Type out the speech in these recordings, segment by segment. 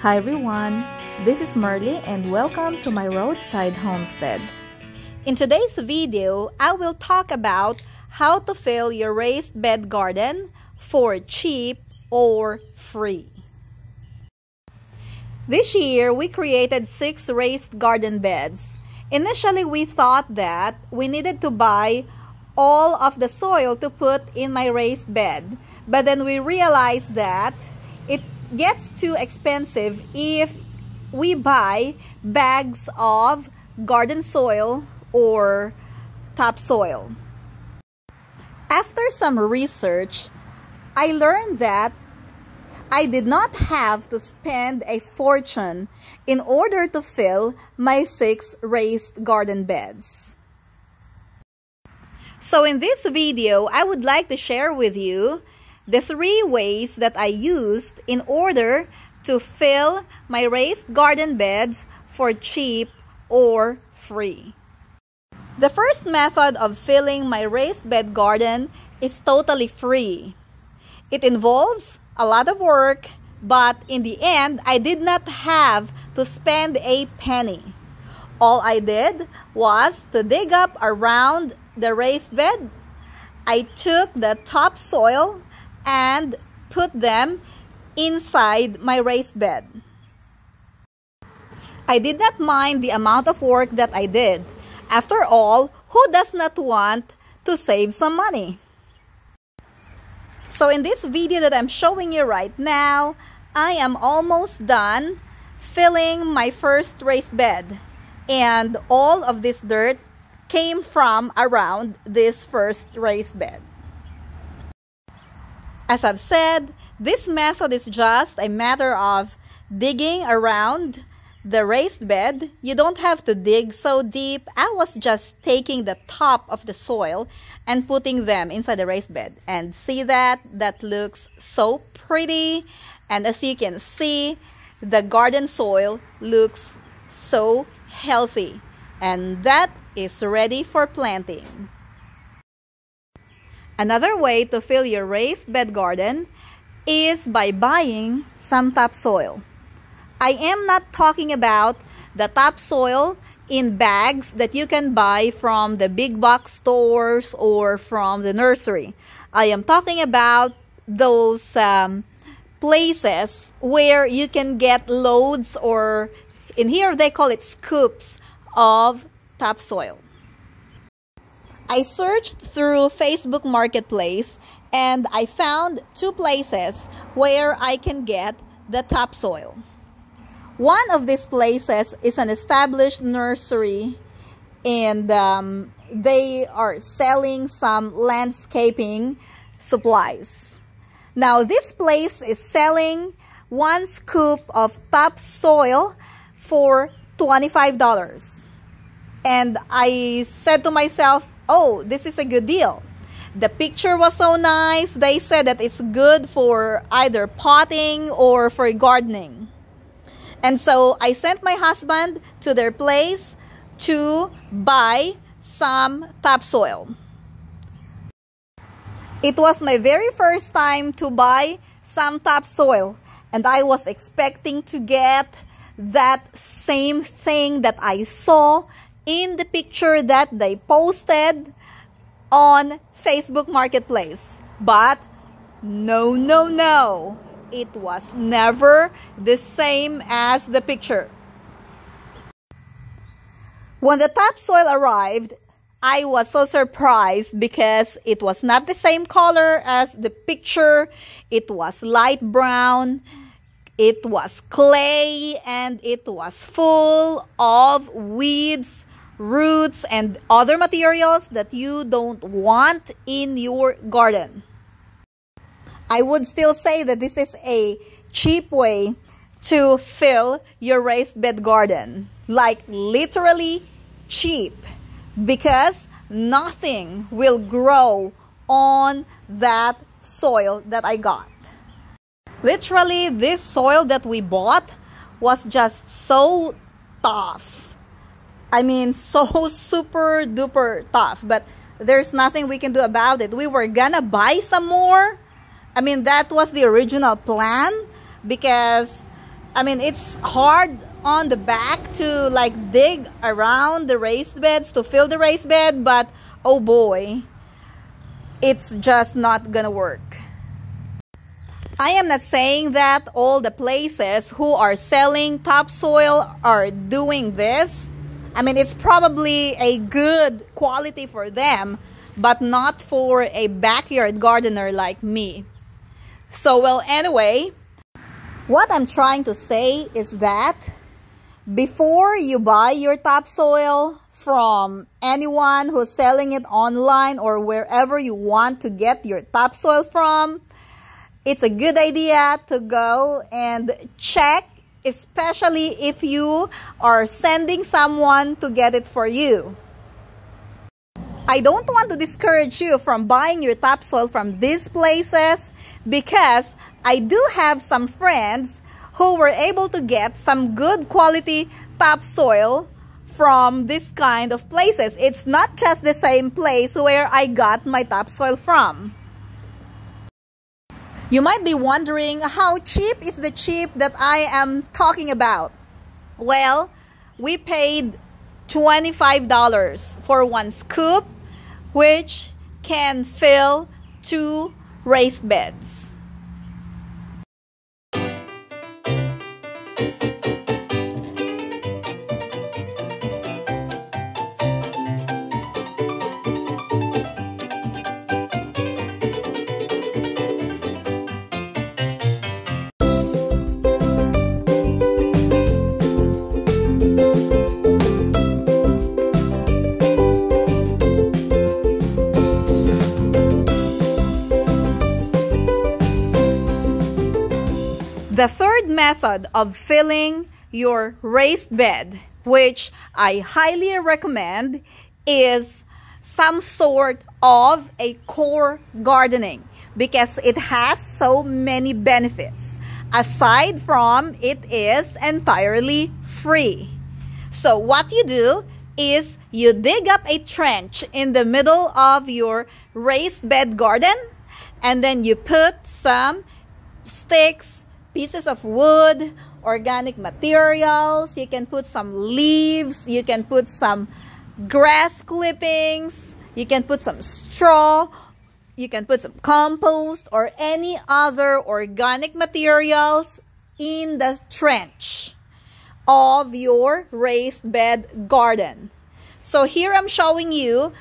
Hi everyone, this is Marley and welcome to my Roadside Homestead. In today's video, I will talk about how to fill your raised bed garden for cheap or free. This year, we created 6 raised garden beds. Initially, we thought that we needed to buy all of the soil to put in my raised bed. But then we realized that it gets too expensive if we buy bags of garden soil or topsoil. After some research, I learned that I did not have to spend a fortune in order to fill my 6 raised garden beds. So in this video, I would like to share with you the 3 ways that I used in order to fill my raised garden beds for cheap or free. The first method of filling my raised bed garden is totally free. It involves a lot of work, but in the end, I did not have to spend a penny. All I did was to dig up around the raised bed. I took the topsoil and put them inside my raised bed. I did not mind the amount of work that I did. After all, who does not want to save some money? So in this video that I'm showing you right now, I am almost done filling my first raised bed. And all of this dirt came from around this first raised bed. As I've said, this method is just a matter of digging around the raised bed. You don't have to dig so deep. I was just taking the top of the soil and putting them inside the raised bed. And see that? That looks so pretty. And as you can see, the garden soil looks so healthy. And that is ready for planting. Another way to fill your raised bed garden is by buying some topsoil. I am not talking about the topsoil in bags that you can buy from the big box stores or from the nursery. I am talking about those places where you can get loads, or in here they call it scoops of topsoil. I searched through Facebook Marketplace and I found 2 places where I can get the topsoil. One of these places is an established nursery, and they are selling some landscaping supplies. Now this place is selling 1 scoop of topsoil for $25. And I said to myself, oh, this is a good deal. The picture was so nice. They said that it's good for either potting or for gardening. And so I sent my husband to their place to buy some topsoil. It was my very first time to buy some topsoil, and I was expecting to get that same thing that I saw in the picture that they posted on Facebook Marketplace. But no. It was never the same as the picture. When the topsoil arrived, I was so surprised because it was not the same color as the picture. It was light brown. It was clay, and it was full of weeds, roots, and other materials that you don't want in your garden. I would still say that this is a cheap way to fill your raised bed garden. Like literally cheap, because nothing will grow on that soil that I got. Literally, this soil that we bought was just so tough. I mean, so super duper tough, but there's nothing we can do about it. We were gonna buy some more. I mean, that was the original plan, because I mean, it's hard on the back to like dig around the raised beds to fill the raised bed, but oh boy, it's just not gonna work. I am not saying that all the places who are selling topsoil are doing this. I mean, it's probably a good quality for them, but not for a backyard gardener like me. So, well, anyway, what I'm trying to say is that before you buy your topsoil from anyone who's selling it online or wherever you want to get your topsoil from, it's a good idea to go and check, especially if you are sending someone to get it for you. I don't want to discourage you from buying your topsoil from these places because I do have some friends who were able to get some good quality topsoil from this kind of places. It's not just the same place where I got my topsoil from. You might be wondering, how cheap is the cheap that I am talking about? Well, we paid $25 for one scoop, which can fill 2 raised beds. The third method of filling your raised bed, which I highly recommend, is some sort of a core gardening because it has so many benefits. Aside from it is entirely free. So what you do is you dig up a trench in the middle of your raised bed garden, and then you put some sticks, pieces of wood, organic materials. You can put some leaves, you can put some grass clippings, you can put some straw, you can put some compost or any other organic materials in the trench of your raised bed garden. So here I'm showing you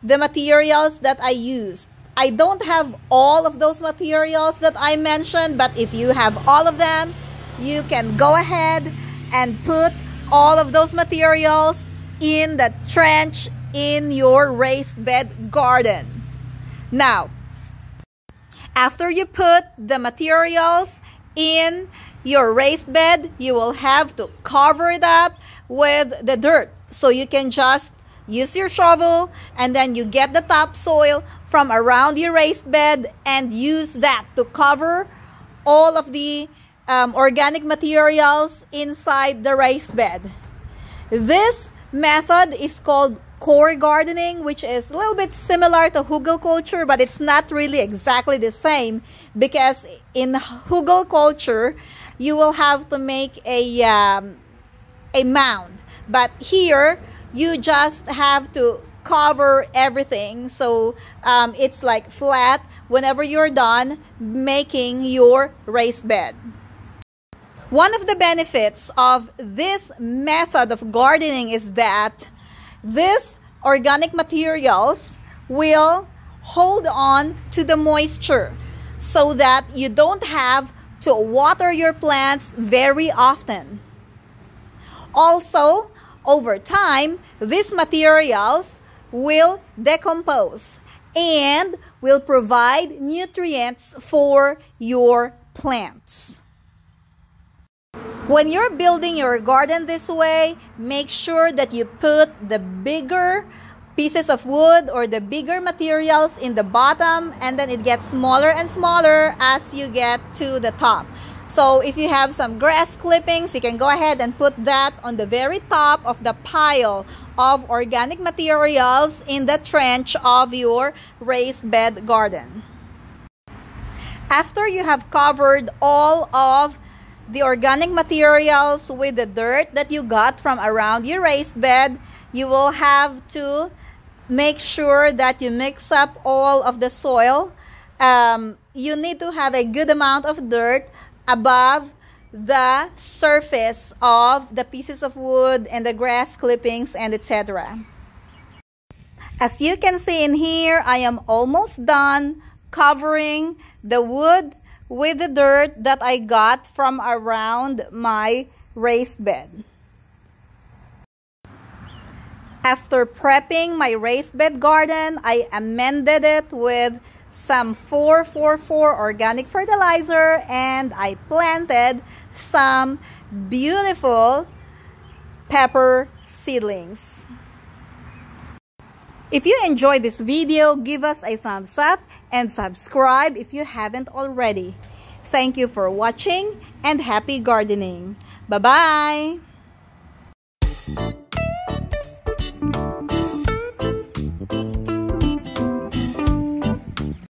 the materials that I used. I don't have all of those materials that I mentioned, but if you have all of them, you can go ahead and put all of those materials in the trench in your raised bed garden. Now, after you put the materials in your raised bed, you will have to cover it up with the dirt. So you can just use your shovel and then you get the topsoil from around your raised bed and use that to cover all of the organic materials inside the raised bed. This method is called core gardening, which is a little bit similar to hugelkultur, but it's not really exactly the same because in hugelkultur you will have to make a mound, but here you just have to cover everything, so it's like flat whenever you're done making your raised bed. One of the benefits of this method of gardening is that these organic materials will hold on to the moisture so that you don't have to water your plants very often. Also, over time, these materials will decompose and will provide nutrients for your plants. When you're building your garden this way, make sure that you put the bigger pieces of wood or the bigger materials in the bottom, and then it gets smaller and smaller as you get to the top. So if you have some grass clippings, you can go ahead and put that on the very top of the pile of organic materials in the trench of your raised bed garden. After you have covered all of the organic materials with the dirt that you got from around your raised bed, you will have to make sure that you mix up all of the soil. You need to have a good amount of dirt above the surface of the pieces of wood and the grass clippings and etc. As you can see in here, I am almost done covering the wood with the dirt that I got from around my raised bed. After prepping my raised bed garden, I amended it with some 4-4-4 organic fertilizer, and I planted some beautiful pepper seedlings. If you enjoyed this video, give us a thumbs up and subscribe if you haven't already. Thank you for watching and happy gardening. Bye-bye!